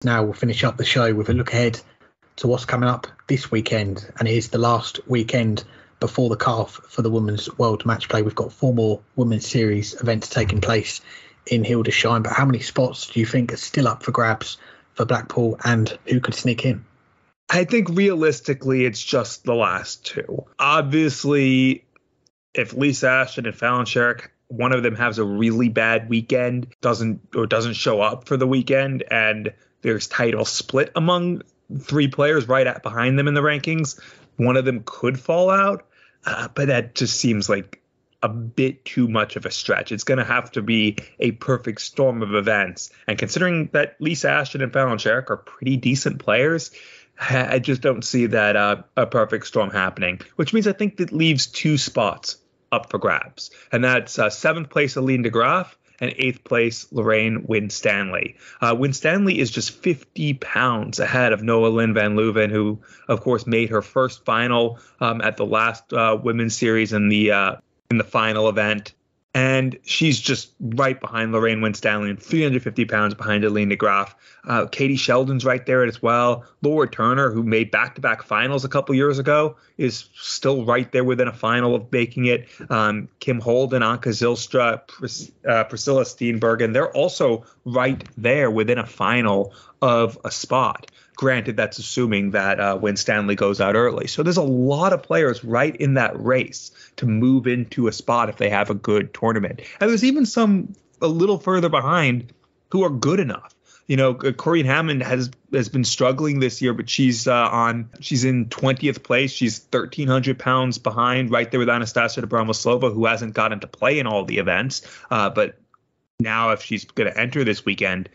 Now we'll finish up the show with a look ahead to what's coming up this weekend, and it is the last weekend before the calf for the Women's World Matchplay. We've got 4 more Women's Series events taking place in Hildesheim, but how many spots do you think are still up for grabs for Blackpool, and who could sneak in? I think realistically it's just the last 2. Obviously, if Lisa Ashton and Fallon Sherrick, one of them has a really bad weekend, doesn't show up for the weekend, and there's title split among 3 players behind them in the rankings, one of them could fall out. But that just seems like a bit too much of a stretch. It's going to have to be a perfect storm of events. And considering that Lisa Ashton and Fallon Sherrick are pretty decent players, I just don't see that a perfect storm happening, which means I think that leaves 2 spots up for grabs. And that's 7th place Aline de Graaf and 8th place Lorraine Winstanley. Winstanley is just 50 pounds ahead of Noah Lynn van Leuven, who, of course, made her first final at the last Women's Series in the final event. And she's just right behind Lorraine Winstanley and 350 pounds behind Aline de Graaf. Katie Sheldon's right there as well. Laura Turner, who made back-to-back finals a couple years ago, is still right there within a final of making it. Kim Holden, Anka Zylstra, Priscilla Steenbergen, they're also right there within a final of a spot. Granted, that's assuming that Winstanley goes out early. So there's a lot of players right in that race to move into a spot if they have a good tournament. And there's even some a little further behind who are good enough. You know, Corinne Hammond has been struggling this year, but she's in 20th place. She's 1,300 pounds behind, right there with Anastasia Abramoslova, who hasn't gotten to play in all the events. But now if she's going to enter this weekend,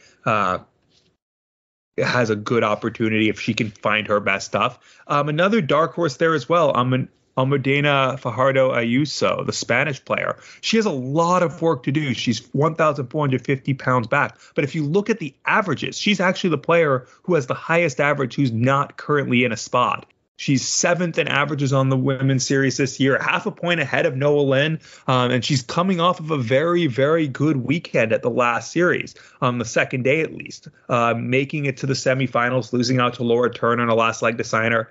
has a good opportunity if she can find her best stuff. Another dark horse there as well, Almudena Fajardo Ayuso, the Spanish player. She has a lot of work to do. She's 1,450 pounds back. But if you look at the averages, she's actually the player who has the highest average who's not currently in a spot. She's 7th in averages on the Women's Series this year, half a point ahead of Noah Lynn, and she's coming off of a very, very good weekend at the last series, on the second day at least, making it to the semifinals, losing out to Laura Turner in a last leg decider,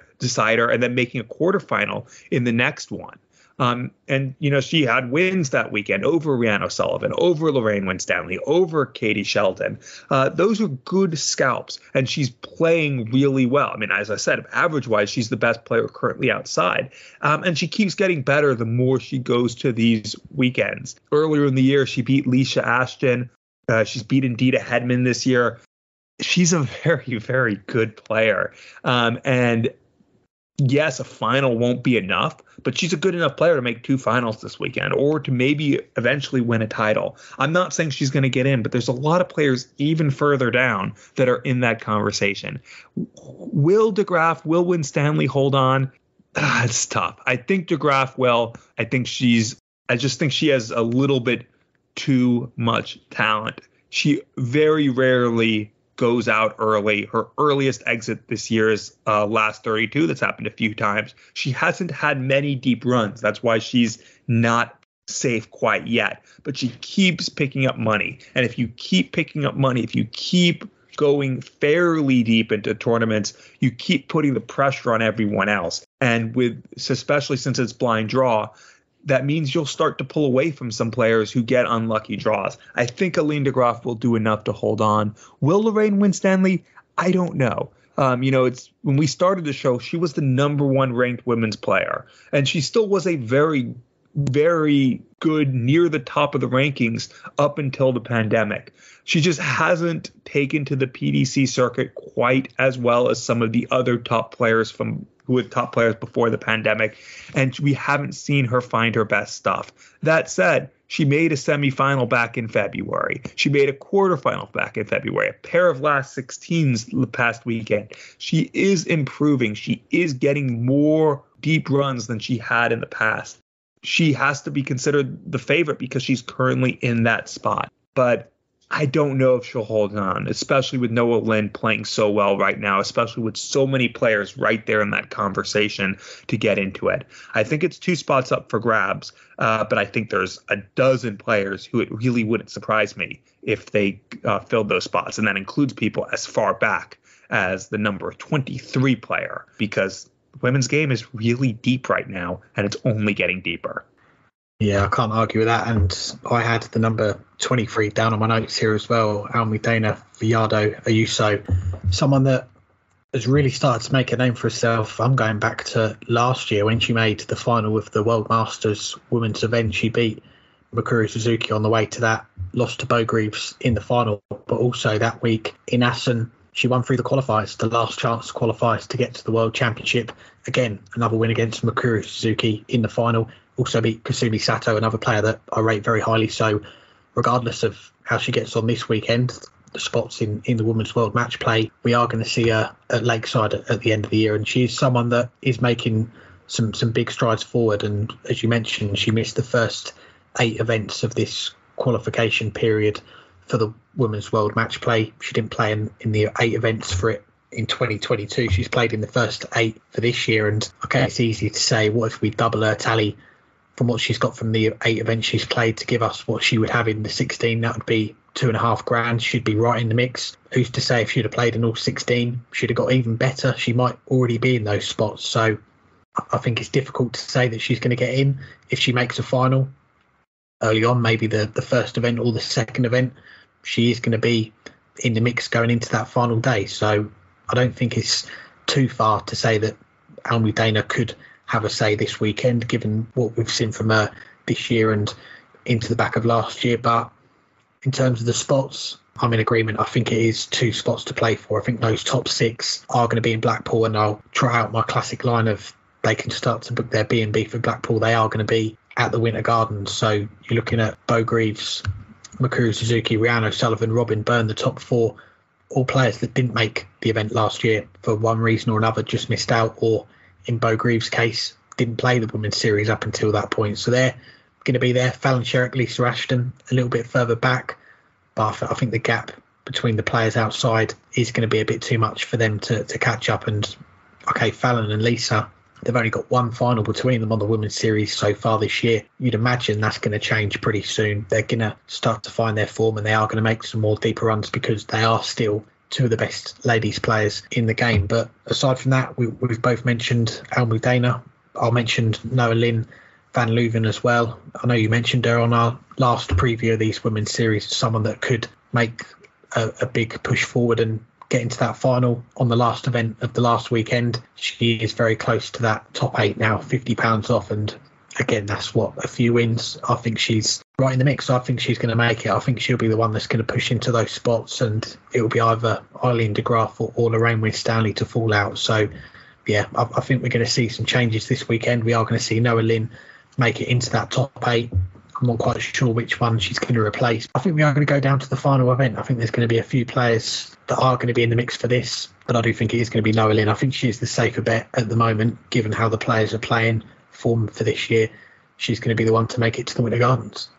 and then making a quarterfinal in the next one. And, you know, she had wins that weekend over Rhiannon O'Sullivan, over Lorraine Winstanley, over Katie Sheldon. Those are good scalps, and she's playing really well. I mean, as I said, average-wise, she's the best player currently outside. And she keeps getting better the more she goes to these weekends. Earlier in the year, she beat Lisa Ashton. She's beaten Dita Hedman this year. She's a very, very good player. And yes, a final won't be enough, but she's a good enough player to make 2 finals this weekend or to maybe eventually win a title. I'm not saying she's going to get in, but there's a lot of players even further down that are in that conversation. Will de Graaf, will Winstanley hold on? It's tough. I think de Graaf will. I just think she has a little bit too much talent. She very rarely goes out early. Her earliest exit this year is last 32. That's happened a few times. She hasn't had many deep runs. That's why she's not safe quite yet. But she keeps picking up money. And if you keep picking up money, if you keep going fairly deep into tournaments, you keep putting the pressure on everyone else. And especially since it's blind draw, that means you'll start to pull away from some players who get unlucky draws. I think Aline de Graaf will do enough to hold on. Will Lorraine Winstanley? I don't know. It's when we started the show, she was the number 1 ranked women's player, and she still was a very, very good near the top of the rankings up until the pandemic. She just hasn't taken to the PDC circuit quite as well as some of the other top players who were top players before the pandemic, and we haven't seen her find her best stuff. That said, she made a semifinal back in February. She made a quarterfinal back in February, a pair of last 16s the past weekend. She is improving. She is getting more deep runs than she had in the past. She has to be considered the favorite because she's currently in that spot. But I don't know if she'll hold on, especially with Noah Lynn playing so well right now, especially with so many players right there in that conversation to get into it. I think it's 2 spots up for grabs, but I think there's a dozen players who it really wouldn't surprise me if they filled those spots. And that includes people as far back as the number 23 player, because the women's game is really deep right now, and it's only getting deeper. Yeah, I can't argue with that. And I had the number 23 down on my notes here as well. Almudena Villado Ayuso, someone that has really started to make a name for herself. I'm going back to last year when she made the final of the World Masters women's event. She beat Mikuru Suzuki on the way to that, lost to Bo Greaves in the final, but also that week in Assen, she won through the qualifiers, the last chance qualifiers to get to the World Championship. Again, another win against Mikuru Suzuki in the final. Also beat Kasumi Sato, another player that I rate very highly. So regardless of how she gets on this weekend, the spots in the Women's World Match Play, we are going to see her at Lakeside at the end of the year. And she's someone that is making some big strides forward. And as you mentioned, she missed the first 8 events of this qualification period for the Women's World Match Play. She didn't play in the 8 events for it in 2022. She's played in the first 8 for this year. And okay, it's easy to say, what if we double her tally from what she's got from the 8 events she's played to give us what she would have in the 16? That would be $2,500. She'd be right in the mix. Who's to say if she'd have played in all 16, she'd have got even better? She might already be in those spots. So I think it's difficult to say that she's going to get in if she makes a final early on, maybe the first event or the second event. She is going to be in the mix going into that final day. So I don't think it's too far to say that Almudena could have a say this weekend, given what we've seen from her this year and into the back of last year. But in terms of the spots, I'm in agreement. I think it is 2 spots to play for. I think those top 6 are going to be in Blackpool, and I'll try out my classic line of they can start to book their B&B for Blackpool. They are going to be at the Winter Gardens. So you're looking at Bo Greaves, Mikuru Suzuki, Rhiannon O'Sullivan, Robin Byrne, the top 4, all players that didn't make the event last year for one reason or another, just missed out, or in Bo Greaves' case, didn't play the Women's Series up until that point. So they're going to be there. Fallon Sherrick, Lisa Ashton, a little bit further back. But I think the gap between the players outside is going to be a bit too much for them to catch up. And, okay, Fallon and Lisa, they've only got one final between them on the Women's Series so far this year. You'd imagine that's going to change pretty soon. They're going to start to find their form, and they are going to make some more deeper runs because they are still 2 of the best ladies players in the game. But aside from that, we've both mentioned Almudena. I mentioned Noah Lynn Van Leuven as well. I know you mentioned her on our last preview of these Women's Series, someone that could make a big push forward and get into that final on the last event of the last weekend. She is very close to that top 8 now, £50 off. And again, that's what, a few wins. I think she's right in the mix. I think she's going to make it. I think she'll be the one that's going to push into those spots, and it will be either Eileen de Graaf or Lorraine Winstanley to fall out. So yeah, I think we're going to see some changes this weekend. We are going to see Noah Lynn make it into that top 8. I'm not quite sure which one she's going to replace. I think we are going to go down to the final event. I think there's going to be a few players that are going to be in the mix for this, but I do think it is going to be Noah Lynn. I think she is the safer bet at the moment, given how the players are playing form for this year. She's going to be the one to make it to the Winter Gardens.